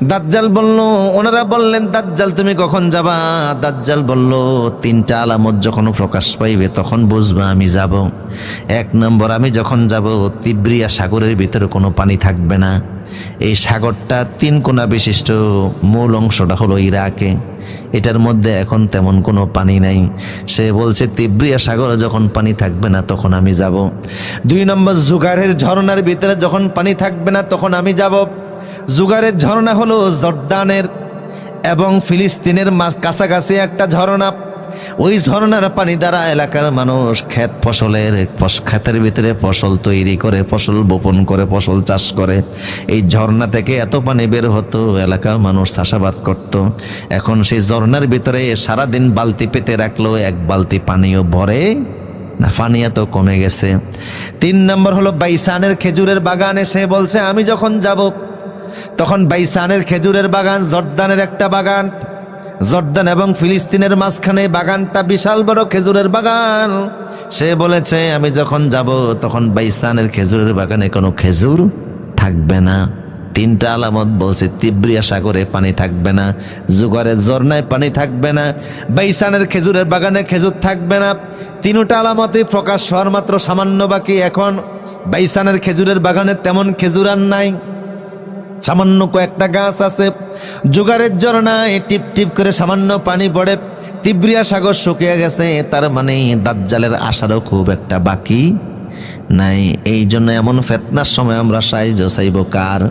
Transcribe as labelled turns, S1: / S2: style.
S1: দাজ্জাল বলল, ওনারা বললেন দাজ্জাল তুমি কখন যাবা? দাজ্জাল বলল, 3টা আলামত যখন প্রকাশ পাইবে তখন বুঝবা আমি যাব। 1 নম্বর, আমি যখন যাব তিব্রিয়া সাগরের ভিতরে কোনো পানি থাকবে না। এই সাগরটা 3 কোণা বিশিষ্ট, মূল অংশটা হলো ইরাকে, এটার মধ্যে এখন তেমন কোনো পানি নাই। সে বলছে তিব্রিয়া সাগরে যখন পানি থাকবে না তখন আমি যাব। 2 নম্বর, জুগারের ঝর্ণার ভিতরে যখন পানি থাকবে না তখন আমি যাব। জুগারের ঝর্ণা হলো জর্দানের এবং ফিলিস্তিনের কাছাকাছি একটা ঝর্ণা। ওই ঝর্ণার পানি দ্বারা এলাকার মানুষ ক্ষেতের ভিতরে ফসল তৈরি করে, ফসল বপন করে, ফসল চাষ করে। এই ঝর্ণা থেকে এত পানি বের হতো, এলাকার মানুষ চাষাবাদ করত। এখন সেই ঝর্ণার ভিতরে সারাদিন বালতি পেতে রাখলো, 1 বালতি পানিও ভরে না, পানি এত কমে গেছে। 3 নম্বর হলো বাইসানের খেজুরের বাগানে। সে বলছে আমি যখন যাব তখন বাইসানের খেজুরের বাগান, জর্দানের একটা বাগান, জর্দান এবং ফিলিস্তিনের মাঝখানে বাগানটা বিশাল বড় খেজুরের বাগান। সে বলেছে আমি যখন যাব তখন বাইসানের খেজুরের বাগানে কোনো খেজুর থাকবে না। 3টা আলামত বলছে, তিব্রিয়া সাগরে পানি থাকবে না, জুগারের ঝর্ণায় পানি থাকবে না, বাইসানের খেজুরের বাগানে খেজুর থাকবে না। 3টা আলামতে প্রকাশ হওয়ার মাত্র সামান্য বাকি। এখন বাইসানের খেজুরের বাগানে তেমন খেজুর আর নাই, সামান্য কয়েকটা গাছ আছে। জুগারের ঝর্ণায় টিপ টিপ করে সামান্য পানি পড়ে, তিব্রিয়া সাগর শুকিয়ে গেছে। তার মানে দাজ্জালের আসারও খুব একটা বাকি নাই। এই জন্য এমন ফিতনার সময় আমরা সাহায্য চাইব কার?